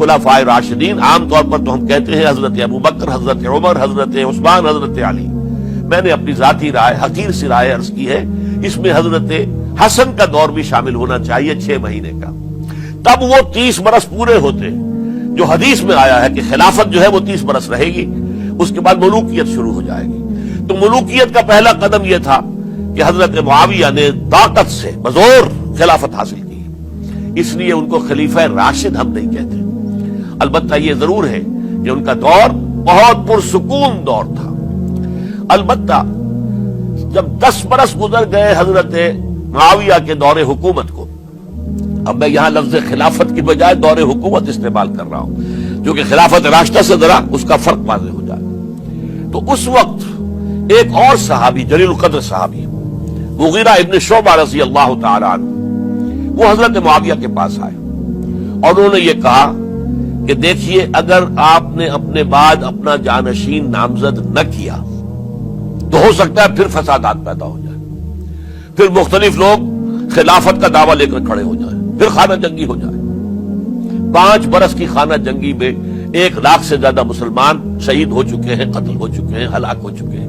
خلفائے راشدین، عام طور پر تو ہم کہتے ہیں حضرت ابو بکر، حضرت عمر، حضرت عثمان، حضرت علی. میں نے اپنی ذاتی رائے، حقیر سی رائے عرض کی ہے، اس میں حضرت حسن کا دور بھی شامل ہونا چاہیے 6 مہینے کا. تب وہ 30 برس پورے ہوتے جو حدیث میں آیا ہے کہ خلافت جو ہے وہ 30 برس رہے گی، اس کے بعد ملوکیت شروع ہو جائے گی. تو ملوکیت کا پہلا قدم یہ تھا کہ حضرت معاویہ نے طاقت سے بزور خلافت حاصل کی، اس لیے ان کو خلیفہ راشد ہم نہیں کہتے. البتہ یہ ضرور ہے کہ ان کا دور بہت پرسکون دور تھا. البتہ جب 10 برس گزر گئے حضرت معاویہ کے دور حکومت کو، اب میں یہاں لفظ خلافت کی بجائے دور حکومت استعمال کر رہا ہوں، جو کہ خلافت راشدہ سے ذرا اس کا فرق واضح ہو جائے. تو اس وقت ایک اور صحابی، جلیل القدر صحابی مغیرہ ابن شعبہ رضی اللہ تعالی عنہ، وہ حضرت معاویہ کے پاس آئے اور انہوں نے یہ کہا کہ دیکھیے، اگر آپ نے اپنے بعد اپنا جانشین نامزد نہ کیا تو ہو سکتا ہے پھر فسادات پیدا ہو جائے، پھر مختلف لوگ خلافت کا دعویٰ لے کر کھڑے ہو جائیں، پھر خانہ جنگی ہو جائے. 5 برس کی خانہ جنگی میں 1 لاکھ سے زیادہ مسلمان شہید ہو چکے ہیں، قتل ہو چکے ہیں، ہلاک ہو چکے ہیں.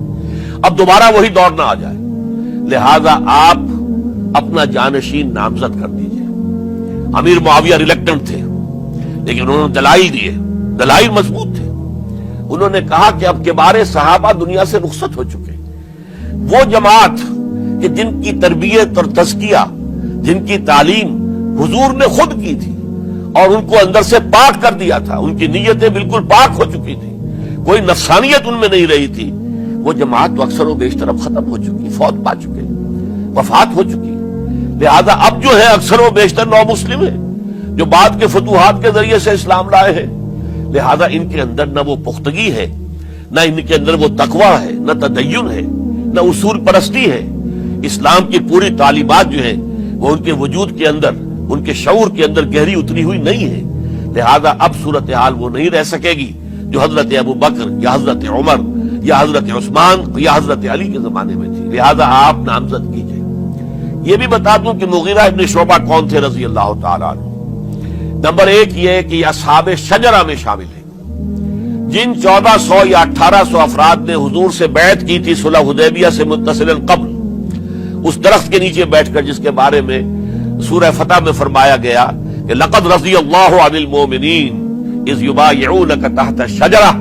اب دوبارہ وہی دور نہ آ جائے، لہذا آپ اپنا جانشین نامزد کر دیجئے. امیر معاویہ ریلیکٹنٹ تھے، لیکن انہوں نے دلائل دیے، دلائل مضبوط تھے. انہوں نے کہا کہ اب کبار صحابہ دنیا سے رخصت ہو چکے، وہ جماعت کہ جن کی تربیت اور تزکیہ، جن کی تعلیم حضور نے خود کی تھی اور ان کو اندر سے پاک کر دیا تھا، ان کی نیتیں بالکل پاک ہو چکی تھی، کوئی نفسانیت ان میں نہیں رہی تھی، وہ جماعت تو اکثر و بیشتر اب ختم ہو چکی، فوت پا چکے، وفات ہو چکی. لہذا اب جو ہے اکثر و بیشتر نو مسلم ہیں جو بعد کے فتوحات کے ذریعے سے اسلام لائے ہیں. لہذا ان کے اندر نہ وہ پختگی ہے، نہ ان کے اندر وہ تقویٰ ہے، نہ تدین ہے، نہ اصول پرستی ہے. اسلام کی پوری تعلیمات جو ہیں وہ ان کے وجود کے اندر، ان کے شعور کے اندر گہری اتری ہوئی نہیں ہے. لہذا اب صورتحال وہ نہیں رہ سکے گی جو حضرت ابو بکر یا حضرت عمر یا حضرت عثمان یا حضرت علی کے زمانے میں تھی. لہذا آپ نامزد کیجئے. یہ بھی بتا دوں کہ مغیرہ ابن شعبہ کون تھے رضی اللہ تعالیٰ عنہ. نمبر 1 یہ کہ یہ اصحاب شجرہ میں شامل ہیں، جن 1400 یا 1800 افراد نے حضور سے بیعت کی تھی صلح حدیبیہ سے متصلاً قبل، اس درخت کے نیچے بیٹھ کر جس کے بارے میں سورہ فتح میں فرمایا گیا کہ لقد رضی اللہ عن المؤمنین اذ یبایعونک تحت الشجرہ.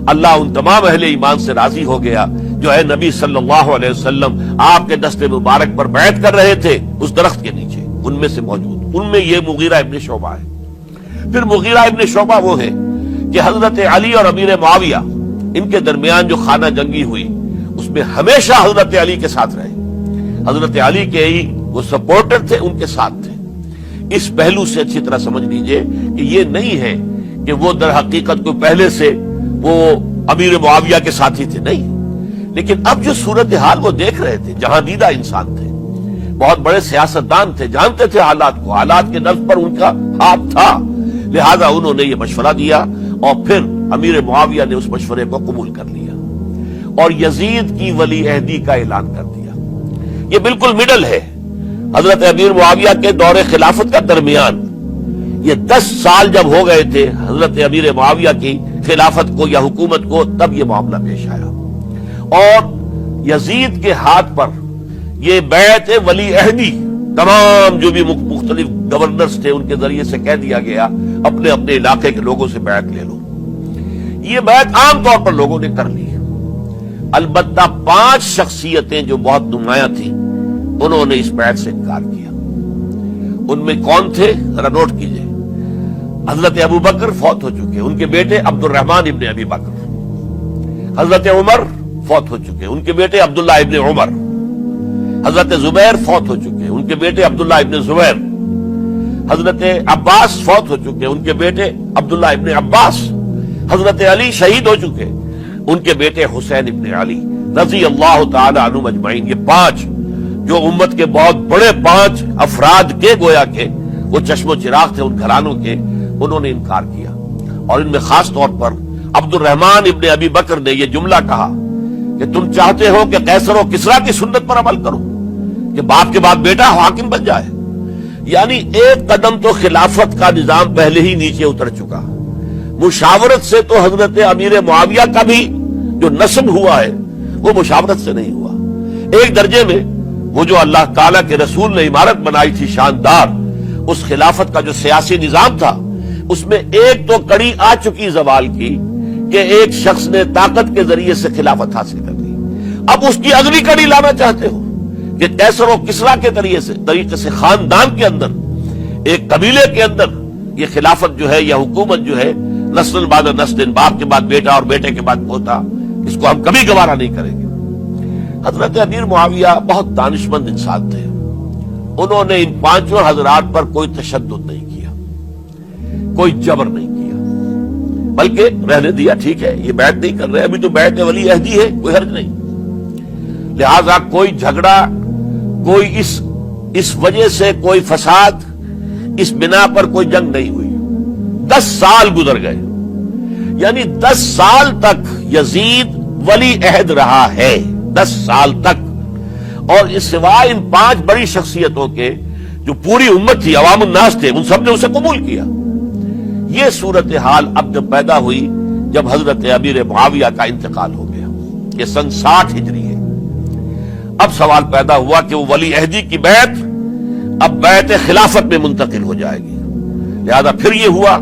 اللہ ان تمام اہل ایمان سے راضی ہو گیا جو ہے نبی صلی اللہ علیہ وسلم آپ کے دست مبارک پر بیعت کر رہے تھے اس درخت کے نیچے، ان میں سے موجود، ان میں یہ مغیرہ ابن شعبہ ہے. پھر مغیرہ ابن شعبہ وہ ہے کہ حضرت علی اور امیر معاویہ ان کے درمیان جو خانہ جنگی ہوئی اس میں ہمیشہ حضرت علی کے ساتھ رہے، حضرت علی کے ہی وہ سپورٹر تھے، ان کے ساتھ تھے. اس پہلو سے اچھی طرح سمجھ لیجئے کہ یہ نہیں ہے کہ وہ در حقیقت کو پہلے سے وہ امیر معاویہ کے ساتھی تھے، نہیں. لیکن اب جو صورتحال وہ دیکھ رہے تھے، جہاں دیدہ انسان تھے، بہت بڑے سیاستدان تھے، جانتے تھے حالات کو، حالات کے نفس پر ان کا ہاتھ تھا. لہذا انہوں نے یہ مشورہ دیا اور پھر امیر معاویہ نے اس مشورے کو قبول کر لیا اور یزید کی ولی عہدی کا اعلان کر دیا. یہ بالکل مڈل ہے حضرت امیر معاویہ کے دور خلافت کا درمیان. یہ 10 سال جب ہو گئے تھے حضرت امیر معاویہ کی خلافت کو یا حکومت کو، تب یہ معاملہ پیش آیا اور یزید کے ہاتھ پر یہ بیعت ولی عہدی تمام جو بھی مختلف گورنرز تھے ان کے ذریعے سے کہہ دیا گیا اپنے اپنے علاقے کے لوگوں سے بیعت لے لو. یہ بیعت عام طور پر لوگوں نے کر لی. البتہ 5 شخصیتیں جو بہت نمایاں تھیں انہوں نے اس بیعت سے انکار کیا. ان میں کون تھے ذرا نوٹ کیجئے. حضرت ابو بکر فوت ہو چکے، ان کے بیٹے عبد الرحمن ابن ابی بکر. حضرت عمر فوت ہو چکے، ان کے بیٹے عبداللہ ابن عمر. حضرت زبیر فوت ہو چکے، ان کے بیٹے عبداللہ ابن زبیر. حضرت عباس فوت ہو چکے، ان کے بیٹے عبداللہ ابن عباس. حضرت علی شہید ہو چکے، ان کے بیٹے حسین ابن علی رضی اللہ تعالی عنہم اجمعین. یہ 5 جو امت کے بہت بڑے 5 افراد کے گویا کے وہ چشم و چراغ تھے ان گھرانوں کے، انہوں نے انکار کیا. اور ان میں خاص طور پر عبد الرحمن ابن ابی بکر نے یہ جملہ کہا کہ تم چاہتے ہو کہ قیصر و کسریٰ کی سنت پر عمل کرو کہ باپ کے بعد بیٹا حاکم بن جائے. یعنی ایک قدم تو خلافت کا نظام پہلے ہی نیچے اتر چکا. مشاورت سے تو حضرت امیر معاویہ کا بھی جو نسب ہوا ہے وہ مشاورت سے نہیں ہوا. ایک درجے میں وہ جو اللہ تعالیٰ کے رسول نے عمارت بنائی تھی شاندار، اس خلافت کا جو سیاسی نظام تھا، اس میں ایک تو کڑی آ چکی زوال کی کہ ایک شخص نے طاقت کے ذریعے سے خلافت حاصل کر لی. اب اس کی اگلی کڑی لانا چاہتے ہو کہ کیسر و کسریٰ کے طریقے سے خاندان کے اندر، ایک قبیلے کے اندر یہ خلافت جو ہے یا حکومت جو ہے نسل بعد نسل، باپ کے بعد بیٹا اور بیٹے کے بعد پوتا، اس کو ہم کبھی گوارا نہیں کریں گے. حضرت امیر معاویہ بہت دانشمند انسان تھے. انہوں نے ان پانچوں حضرات پر کوئی تشدد نہیں کیا، کوئی جبر نہیں کیا، بلکہ رہنے دیا. ٹھیک ہے، یہ بیعت نہیں کر رہے، ابھی تو بیعت ولی عہدی ہے، کوئی حرج نہیں. لہذا کوئی جھگڑا، کوئی اس وجہ سے کوئی فساد، اس بنا پر کوئی جنگ نہیں ہوئی. 10 سال گزر گئے، یعنی 10 سال تک یزید ولی عہد رہا ہے. 10 سال تک. اور اس سوائے ان 5 بڑی شخصیتوں کے جو پوری امت تھی، عوام الناس تھے، ان سب نے اسے قبول کیا. یہ صورتحال اب جب پیدا ہوئی جب حضرت امیر معاویہ کا انتقال ہو گیا. یہ سن 60 ہجری ہے. اب سوال پیدا ہوا کہ وہ ولی عہدی کی بیعت اب بیعت خلافت میں منتقل ہو جائے گی. لہذا پھر یہ ہوا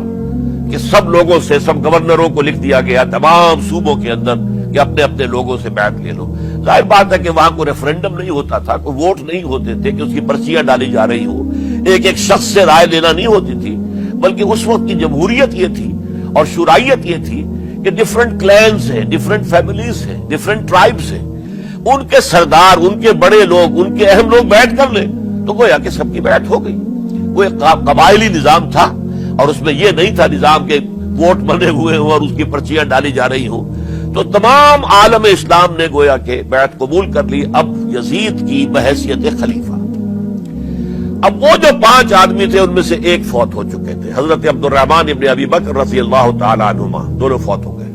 کہ سب لوگوں سے، سب گورنروں کو لکھ دیا گیا تمام صوبوں کے اندر کہ اپنے اپنے لوگوں سے بیعت لے لو. ظاہر بات ہے کہ وہاں کوئی ریفرنڈم نہیں ہوتا تھا، کوئی ووٹ نہیں ہوتے تھے کہ اس کی پرچیاں ڈالی جا رہی ہوں، ایک ایک شخص سے رائے لینا نہیں ہوتی تھی. بلکہ اس وقت کی جمہوریت یہ تھی اور شورائیت یہ تھی کہ ڈفرنٹ کلینز ہیں، ڈفرنٹ فیملیز ہیں، ڈفرنٹ ٹرائبز ہیں، ان کے سردار، ان کے بڑے لوگ، ان کے اہم لوگ بیعت کر لیں تو گویا کہ سب کی بیعت ہو گئی. وہ ایک قبائلی نظام تھا اور اس میں یہ نہیں تھا نظام کے ووٹ بنے ہوئے ہوں اور اس کی پرچیاں ڈالی جا رہی ہوں. تو تمام عالم اسلام نے گویا کہ بیعت قبول کر لی اب یزید کی بحیثیت خلیفہ. اب وہ جو 5 آدمی تھے ان میں سے ایک فوت ہو چکے تھے، حضرت عبد الرحمن ابن ابی بکر رضی اللہ تعالی عنہما، دونوں فوت ہو گئے.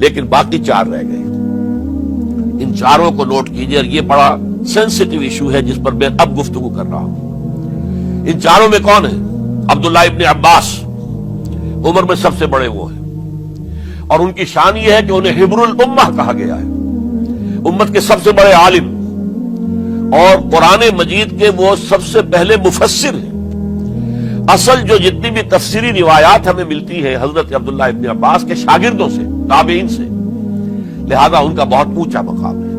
لیکن باقی 4 رہ گئے. ان 4 کو نوٹ کیجئے، یہ بڑا سینسٹیو ایشو ہے جس پر میں اب گفتگو کر رہا ہوں. ان 4 میں کون ہے؟ عبداللہ ابن عباس، عمر میں سب سے بڑے وہ ہیں، اور ان کی شان یہ ہے کہ انہیں حبر الامہ کہا گیا ہے، امت کے سب سے بڑے عالم، اور قرآن مجید کے وہ سب سے پہلے مفسر ہیں. اصل جو جتنی بھی تفسیری روایات ہمیں ملتی ہے حضرت عبداللہ ابن عباس کے شاگردوں سے، تابعین سے، لہذا ان کا بہت اونچا مقام ہے.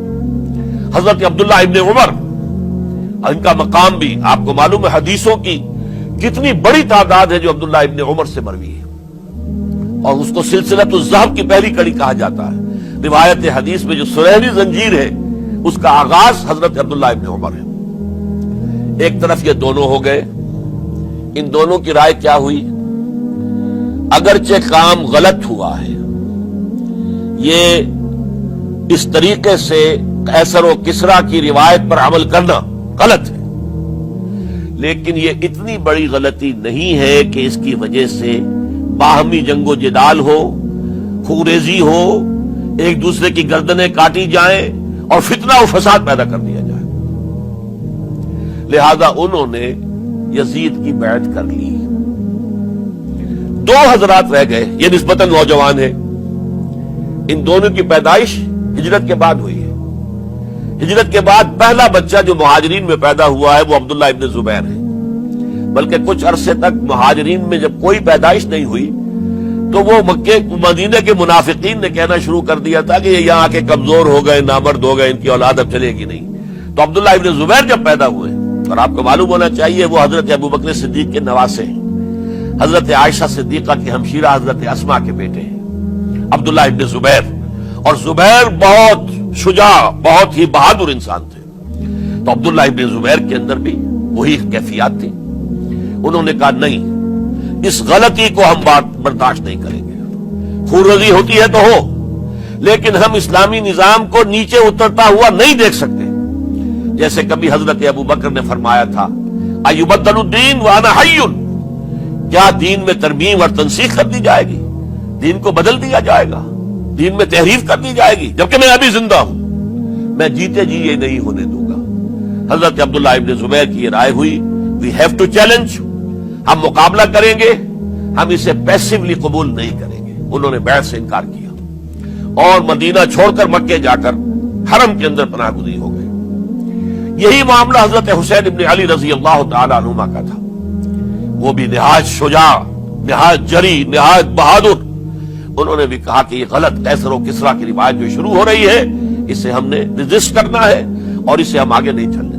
حضرت عبداللہ ابن عمر، ان کا مقام بھی آپ کو معلوم ہے، حدیثوں کی کتنی بڑی تعداد ہے جو عبداللہ ابن عمر سے مروی ہے، اور اس کو سلسلۃ الذہب کی پہلی کڑی کہا جاتا ہے. روایت حدیث میں جو سنہری زنجیر ہے اس کا آغاز حضرت عبداللہ ابن عمر ہے. ایک طرف یہ دونوں ہو گئے. ان دونوں کی رائے کیا ہوئی؟ اگرچہ کام غلط ہوا ہے، یہ اس طریقے سے قیصر و کسریٰ کی روایت پر عمل کرنا غلط ہے، لیکن یہ اتنی بڑی غلطی نہیں ہے کہ اس کی وجہ سے باہمی جنگ و جدال ہو، خوریزی ہو، ایک دوسرے کی گردنیں کاٹی جائیں اور فتنہ و فساد پیدا کر دیا جائے. لہذا انہوں نے یزید کی بیعت کر لی. 2 حضرات رہ گئے، یہ نسبتاً نوجوان ہیں. ان دونوں کی پیدائش ہجرت کے بعد ہوئی ہے. ہجرت کے بعد پہلا بچہ جو مہاجرین میں پیدا ہوا ہے وہ عبداللہ ابن زبیر ہے. بلکہ کچھ عرصے تک مہاجرین میں جب کوئی پیدائش نہیں ہوئی تو وہ مکے مدینے کے منافقین نے کہنا شروع کر دیا تھا کہ یہ یہاں آ کے کمزور ہو گئے، نامرد ہو گئے، ان کی اولاد اب چلے گی نہیں. تو عبداللہ ابن زبیر جب پیدا ہوئے، اور آپ کو معلوم ہونا چاہیے وہ حضرت ابوبکر صدیق کے نواسے ہیں، حضرت عائشہ صدیقہ کی ہمشیرہ حضرت اسماء کے بیٹے ہیں عبداللہ ابن زبیر. اور زبیر بہت شجاع، بہت ہی بہادر انسان تھے. تو عبداللہ ابن زبیر کے اندر بھی وہی کیفیات تھی. انہوں نے کہا نہیں، اس غلطی کو ہم برداشت نہیں کریں گے. خورزی ہوتی ہے تو ہو، لیکن ہم اسلامی نظام کو نیچے اترتا ہوا نہیں دیکھ سکتے. جیسے کبھی حضرت ابوبکر نے فرمایا تھا ایبدل الدین وانا حی، کیا دین میں ترمیم اور تنسیخ کر دی جائے گی؟ دین کو بدل دیا جائے گا، دین میں تحریف کر دی جائے گی جبکہ میں ابھی زندہ ہوں؟ میں جیتے جی یہ نہیں ہونے دوں گا. حضرت عبداللہ ابن زبیر کی یہ رائے ہوئی، وی ہیو ٹو چیلنج، ہم مقابلہ کریں گے، ہم اسے پیسیولی قبول نہیں کریں گے. انہوں نے بیعت سے انکار کیا اور مدینہ چھوڑ کر مکے جا کر حرم کے اندر پناہ گزین ہو گئے. یہی معاملہ حضرت حسین ابن علی رضی اللہ تعالی عنہما کا تھا. وہ بھی نہایت شجاع، نہایت جری، نہایت بہادر. انہوں نے بھی کہا کہ یہ غلط قیصر و کسریٰ کی روایت جو شروع ہو رہی ہے اسے ہم نے رجسٹ کرنا ہے اور اسے ہم آگے نہیں چلنے